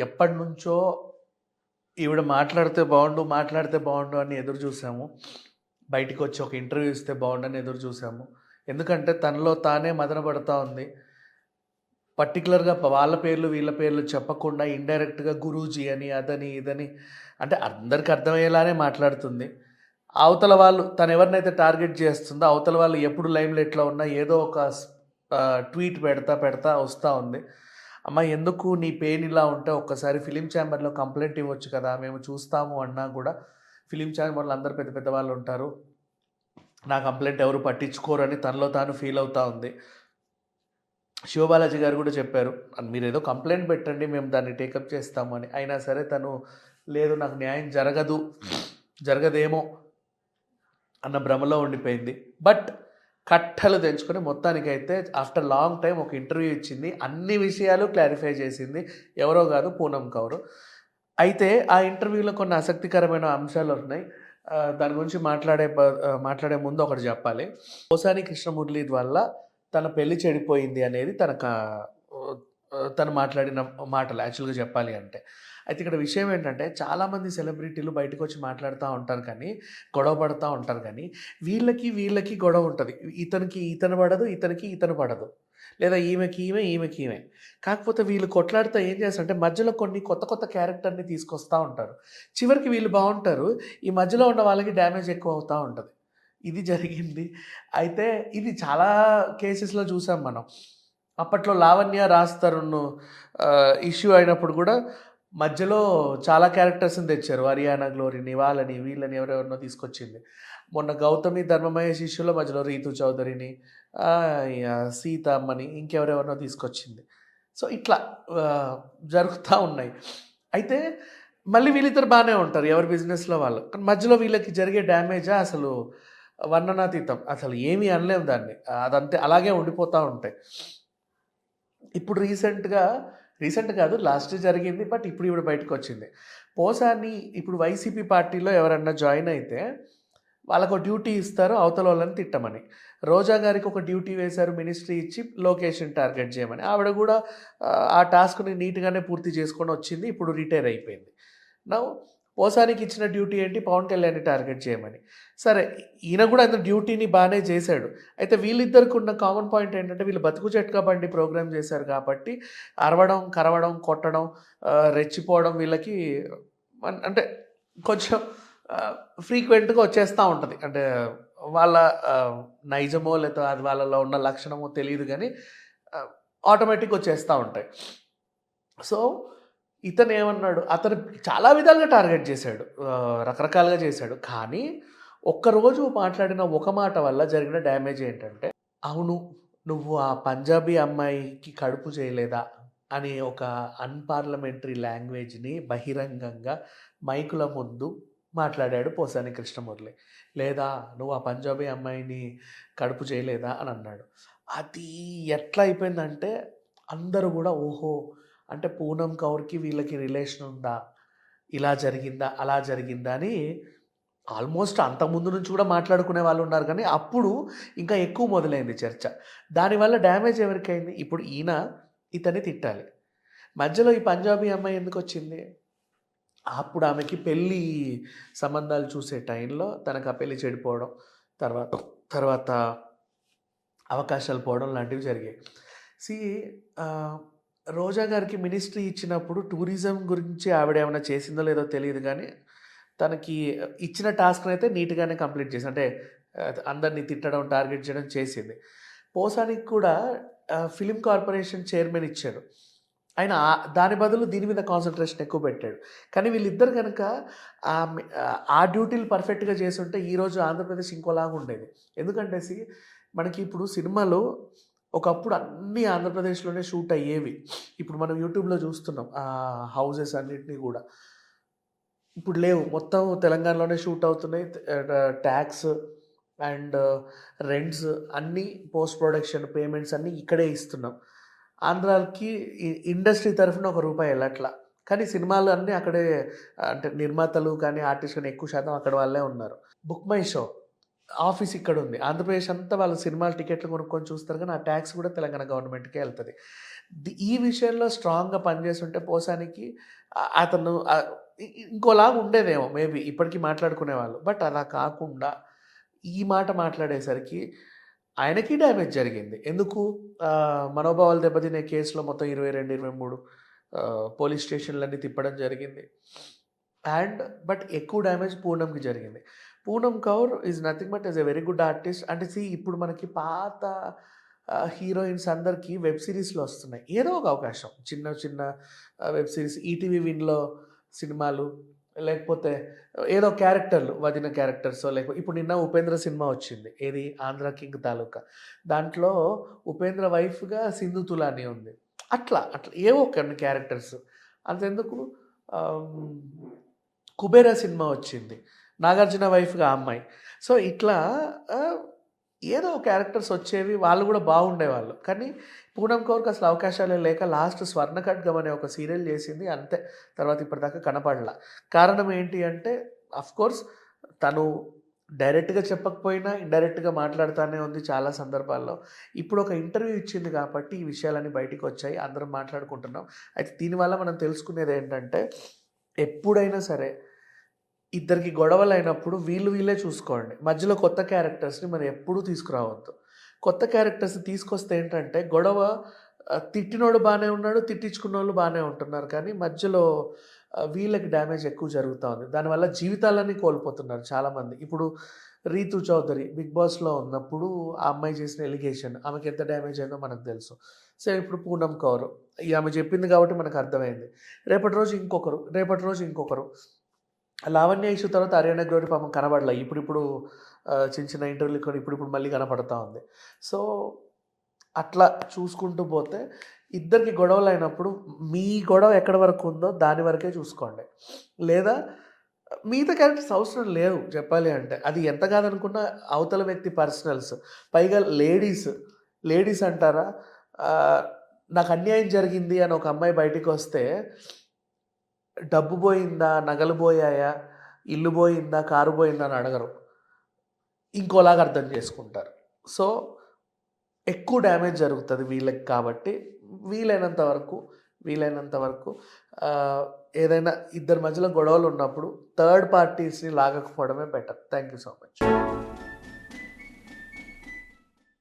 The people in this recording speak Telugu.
ఎప్పటినుంచో ఈవిడ మాట్లాడితే బావుండు అని ఎదురు చూసాము. బయటికొచ్చి ఒక ఇంటర్వ్యూ ఇస్తే బావుండని ఎదురు చూసాము. ఎందుకంటే తనలో తానే మదన పడతా ఉంది. పర్టిక్యులర్‌గా వాళ్ళ పేర్లు, వీళ్ళ పేర్లు చెప్పకుండా ఇండైరెక్ట్‌గా గురూజీ అని, అదని, ఇదని అంటే అందరికి అర్థమయ్యేలానే మాట్లాడుతుంది. అవతల వాళ్ళు తనెవరినైతే టార్గెట్ చేస్తుందో, అవతల వాళ్ళు ఎప్పుడు లైమ్‌లైట్‌లో ఉన్నా ఏదో ఒక ట్వీట్ పెడతా వస్తా ఉంది. అమ్మ ఎందుకు నీ పెయిన్ ఇలా ఉంటే ఒక్కసారి ఫిల్మ్ ఛాంబర్‌లో కంప్లెయింట్ ఇవ్వచ్చు కదా! మేము చూస్తాము అన్నా కూడా ఫిల్మ్ ఛాంబర్‌లో అందరూ పెద్ద పెద్ద వాళ్ళు ఉంటారు. నా కంప్లెయింట్ ఎవరు పట్టించుకోరని తనలో తాను ఫీల్ అవుతా ఉంది. శివబాలాజీ గారు కూడా చెప్పారు, మీరేదో కంప్లెయింట్ పెట్టండి మేము దాన్ని టేకప్ చేస్తాము అని. అయినా సరే తను లేదు నాకు న్యాయం జరగదేమో అన్న భ్రమలో ఉండిపోయింది. బట్ కట్టలు తెంచుకొని మొత్తానికైతే ఆఫ్టర్ లాంగ్ టైం ఒక ఇంటర్వ్యూ ఇచ్చింది. అన్ని విషయాలు క్లారిఫై చేసింది. ఎవరో కాదు, పూనం కౌర్. అయితే ఆ ఇంటర్వ్యూలో కొన్ని ఆసక్తికరమైన అంశాలు ఉన్నాయి. దాని గురించి మాట్లాడే ముందు ఒకటి చెప్పాలి. పోసాని కృష్ణమురళి వల్ల తన పెళ్లి చెడిపోయింది అనేది తను మాట్లాడిన మాటలు యాక్చువల్గా చెప్పాలి అంటే. అయితే ఇక్కడ విషయం ఏంటంటే చాలామంది సెలబ్రిటీలు బయటకు వచ్చి మాట్లాడుతూ ఉంటారు కానీ, గొడవ పడుతూ ఉంటారు కానీ, వీళ్ళకి గొడవ ఉంటుంది. ఇతను పడదు, ఇతను పడదు, లేదా ఈమెకి ఈమె. కాకపోతే వీళ్ళు కొట్లాడితే ఏం చేస్తారంటే మధ్యలో కొన్ని కొత్త క్యారెక్టర్ని తీసుకొస్తూ ఉంటారు. చివరికి వీళ్ళు బాగుంటారు, ఈ మధ్యలో ఉన్న వాళ్ళకి డ్యామేజ్ ఎక్కువ అవుతూ ఉంటుంది. ఇది జరిగింది. అయితే ఇది చాలా కేసెస్‌లో చూసాం మనం. అప్పట్లో లావణ్య, రాజ్ తరుణ్ ఇష్యూ అయినప్పుడు కూడా మధ్యలో చాలా క్యారెక్టర్స్‌ని తెచ్చారు. హరియానా గ్లోరీని, వాళ్ళని, వీళ్ళని ఎవరెవరినో తీసుకొచ్చింది. మొన్న గౌతమి ధర్మమహేష్ ఇష్యూలో మధ్యలో రీతు చౌదరిని, సీత అమ్మని, ఇంకెవరెవరినో తీసుకొచ్చింది. సో ఇట్లా జరుగుతూ ఉన్నాయి. అయితే మళ్ళీ వీళ్ళిద్దరు బాగానే ఉంటారు, ఎవరి బిజినెస్‌లో వాళ్ళు. కానీ మధ్యలో వీళ్ళకి జరిగే డ్యామేజా అసలు వర్ణనాతీతం. అసలు ఏమీ అనలేము దాన్ని. అదంతే అలాగే ఉండిపోతూ ఉంటాయి. ఇప్పుడు రీసెంట్ కాదు, లాస్ట్ జరిగింది. బట్ ఇప్పుడు ఈవిడ బయటకొచ్చింది. పోసాని ఇప్పుడు వైసీపీ పార్టీలో ఎవరన్నా జాయిన్ అయితే వాళ్ళకు డ్యూటీ ఇస్తారు అవతల వాళ్ళని తిట్టమని. రోజా గారికి ఒక డ్యూటీ వేశారు, మినిస్ట్రీ ఇచ్చి లొకేషన్ టార్గెట్ చేయమని. ఆవిడ కూడా ఆ టాస్క్ని నీట్గానే పూర్తి చేసుకొని వచ్చింది. ఇప్పుడు రిటైర్ అయిపోయింది. నౌ పోసానికి ఇచ్చిన డ్యూటీ ఏంటి, పవన్ కళ్యాణ్ని టార్గెట్ చేయమని. సరే, ఈయన కూడా ఆయన డ్యూటీని బాగానే చేశాడు. అయితే వీళ్ళిద్దరికి ఉన్న కామన్ పాయింట్ ఏంటంటే వీళ్ళు బతుకు చెట్కా బండి ప్రోగ్రామ్ చేశారు కాబట్టి అరవడం, కరవడం, కొట్టడం, రెచ్చిపోవడం వీళ్ళకి అంటే కొంచెం ఫ్రీక్వెంట్గా వచ్చేస్తూ ఉంటుంది. అంటే వాళ్ళ నైజమో లేదా అది వాళ్ళలో ఉన్న లక్షణమో తెలియదు కానీ ఆటోమేటిక్గా వచ్చేస్తూ ఉంటాయి. సో ఇతను ఏమన్నాడు, అతను చాలా విధాలుగా టార్గెట్ చేశాడు, రకరకాలుగా చేశాడు. కానీ ఒక్కరోజు మాట్లాడిన ఒక మాట వల్ల జరిగిన డ్యామేజ్ ఏంటంటే, అవును నువ్వు ఆ పంజాబీ అమ్మాయికి కడుపు చేయలేదా అని ఒక అన్పార్లమెంటరీ లాంగ్వేజ్ని బహిరంగంగా మైకుల ముందు మాట్లాడాడు పోసాని కృష్ణమురళి. లేదా నువ్వు ఆ పంజాబీ అమ్మాయిని కడుపు చేయలేదా అని అన్నాడు. అది ఎట్లా అయిపోయిందంటే అందరూ కూడా ఓహో అంటే పూనం కౌర్కి వీళ్ళకి రిలేషన్ ఉందా, ఇలా జరిగిందా, అలా జరిగిందా అని ఆల్మోస్ట్ అంతకుముందు నుంచి కూడా మాట్లాడుకునే వాళ్ళు ఉన్నారు. కానీ అప్పుడు ఇంకా ఎక్కువ మొదలైంది చర్చ. దానివల్ల డ్యామేజ్ ఎవరికైంది, ఇప్పుడు ఇతన్ని తిట్టాలి. మధ్యలో ఈ పంజాబీ అమ్మాయి ఎందుకు వచ్చింది, అప్పుడు ఆమెకి పెళ్ళి సంబంధాలు చూసే టైంలో తనకు ఆ పెళ్ళి చెడిపోవడం, తర్వాత అవకాశాలు పోవడం లాంటివి జరిగాయి. రోజా గారికి మినిస్ట్రీ ఇచ్చినప్పుడు టూరిజం గురించి ఆవిడ ఏమైనా చేసిందో లేదో తెలియదు కానీ తనకి ఇచ్చిన టాస్క్ని అయితే నీట్గానే కంప్లీట్ చేసింది. అంటే అందరినీ తిట్టడం, టార్గెట్ చేయడం చేసింది. పోసానికి కూడా ఫిలిం కార్పొరేషన్ చైర్మన్ ఇచ్చాడు. ఆయన దాని బదులు దీని మీద కాన్సన్ట్రేషన్ ఎక్కువ పెట్టాడు. కానీ వీళ్ళిద్దరు కనుక ఆ డ్యూటీలు పర్ఫెక్ట్గా చేస్తుంటే ఈరోజు ఆంధ్రప్రదేశ్ ఇంకోలాగా ఉండేది. ఎందుకంటే మనకి ఇప్పుడు సినిమాలు ఒకప్పుడు అన్నీ ఆంధ్రప్రదేశ్లోనే షూట్ అయ్యేవి. ఇప్పుడు మనం యూట్యూబ్లో చూస్తున్నాం ఆ హౌజెస్ అన్నింటినీ కూడా. ఇప్పుడు లేవు, మొత్తం తెలంగాణలోనే షూట్ అవుతున్నాయి. ట్యాక్స్ అండ్ రెంట్స్ అన్నీ, పోస్ట్ ప్రొడక్షన్ పేమెంట్స్ అన్నీ ఇక్కడే ఇస్తున్నాం. ఆంధ్రాకి ఇండస్ట్రీ తరఫున ₹1 వెళ్ళట్లా. కానీ సినిమాలు అన్నీ అక్కడే, అంటే నిర్మాతలు కానీ ఆర్టిస్ట్ కానీ ఎక్కువ శాతం అక్కడ వాళ్ళే ఉన్నారు. బుక్ మై షో ఆఫీస్ ఇక్కడుంది. ఆంధ్రప్రదేశ్ అంతా వాళ్ళు సినిమాల టికెట్లు కొనుక్కొని చూస్తారు గానీ, ఆ ట్యాక్స్ కూడా తెలంగాణ గవర్నమెంట్‌కే ఎళ్తది. ఈ విషయంలో స్ట్రాంగ్‌గా పనిజేసుంటే పోసానికి అతను ఇంకోలాగా ఉండేదేమో మేబీ ఇప్పటికి మాట్లాడుకునేవాళ్ళు. బట్ అలా కాకుండా ఈ మాట మాట్లాడేసరికి ఆయనకి డ్యామేజ్ జరిగింది. ఎందుకు మనోభావాలు దెబ్బతినే కేసులో మొత్తం 22, 23 పోలీస్ స్టేషన్‌లన్నీ తిప్పడం జరిగింది. బట్ ఎక్కువ డ్యామేజ్ పూనమ్‌కి జరిగింది. Poonam Kaur is nothing but is a very good artist. అంటే ఇప్పుడు మనకి పాత హీరోయిన్స్ అందరికీ వెబ్ సీరీస్‌లు వస్తున్నాయి. ఏదో ఒక అవకాశం చిన్న చిన్న వెబ్ సీరీస్ ఈటీవీ విన్‌లో సినిమాలు, లేకపోతే ఏదో క్యారెక్టర్లు వదిన క్యారెక్టర్సో లేకపోతే ఇప్పుడు నిన్న ఉపేంద్ర సినిమా వచ్చింది. ఏది 'ఆంధ్ర కింగ్ తాలూకా'. దాంట్లో ఉపేంద్ర వైఫ్‌గా సింధు తులాని ఉంది. అట్లా ఏవో కొన్ని క్యారెక్టర్స్. అంతెందుకు ఆహ్, 'కుబేర' సినిమా వచ్చింది. నాగార్జున వైఫ్‌గా ఆ అమ్మాయి. సో, ఇట్లా ఆహ్, ఏదో క్యారెక్టర్స్ వచ్చేవి. వాళ్ళు గూడా బాగుండేవాళ్ళు. కానీ పూనమ్ కౌర్‌కి అసలు అవకాశాలే లేక లాస్ట్ 'స్వర్ణ ఖడ్గం' అనే ఒక సీరియల్ చేసింది. అంతే. తర్వాత ఇప్పటిదాకా కనపడలా. కారణం ఏంటి అంటే ఆఫ్‌కోర్స్ తను డైరెక్ట్‌గా చెప్పకపోయినా ఇండైరెక్ట్‌గా మాట్లాడుతానే ఉంది చాలా సందర్భాల్లో. ఇప్పుడు ఒక ఇంటర్వ్యూ ఇచ్చింది కాబట్టి ఈ విషయాలన్నీ బయటికొచ్చాయి. అందరం మాట్లాడుకుంటున్నాం. అయితే దీనివల్ల మనం తెలుసుకునేదేంటంటే ఎప్పుడైనా సరే ఇద్దరికి గొడవలైనప్పుడు వీళ్ళే చూసుకోండి. మధ్యలో కొత్త క్యారెక్టర్స్‌ని మనం ఎప్పుడూ తీసుకురావద్దు. కొత్త క్యారెక్టర్స్ తీసుకొస్తే ఏంటంటే గొడవ తిట్టినోడు బానే ఉన్నాడు, తిట్టించుకున్నోళ్ళు బానే ఉంటున్నారు. కానీ మధ్యలో వీళ్ళకి డ్యామేజ్ ఎక్కువ జరుగుతా ఉంది. దానివల్ల జీవితాలన్నీ కోల్పోతున్నారు చాలామంది. ఇప్పుడు 'రీతు చౌదరి' 'బిగ్ బాస్‌లో' ఉన్నప్పుడు ఆ అమ్మాయి చేసిన ఎలిగేషన్ ఆమెకి ఎంత డ్యామేజ్ అయిందో మనకు తెలుసు. సో, ఇప్పుడు పూనమ్ కౌర్ ఆమె చెప్పింది కాబట్టి మనకు అర్థమైంది. రేపటి రోజు ఇంకొకరు, రేపటి రోజు ఇంకొకరు. లావణ్య ఇష్యూ తర్వాత హర్యానా గ్లోరీ పాపం కనబడలే. ఇప్పుడిప్పుడు చిన్న చిన్న ఇంటర్వ్యూలు కూడా ఇప్పుడిప్పుడు మళ్ళీ కనపడతా ఉంది. సో, అట్లా చూసుకుంటూ పోతే ఇద్దరికి గొడవలైనప్పుడు మీ గొడవ ఎక్కడి వరకు ఉందో దాని వరకే చూసుకోండి. లేదా మిగతా క్యారెక్టర్స్ అవసరం లేవు చెప్పాలి అంటే. అది ఎంత కాదనుకున్నా అవతల వ్యక్తి పర్సనల్స్. పైగా లేడీస్ అంటారా నాకు అన్యాయం జరిగింది అని ఒక అమ్మాయి బయటికొస్తే డబ్బు పోయిందా? నగలు పోయాయా? ఇల్లు పోయిందా? కారు పోయిందా? అని అడగరు. ఇంకోలాగా అర్థం చేసుకుంటారు. సో, ఎక్కువ డ్యామేజ్ జరుగుతది వీళ్ళకి కాబట్టి వీలైనంత వరకు ఏదైనా ఇద్దరి మధ్యలో గొడవలున్నప్పుడు థర్డ్ పార్టీస్‌ని లాగకపోవడమే better. Thank you so much.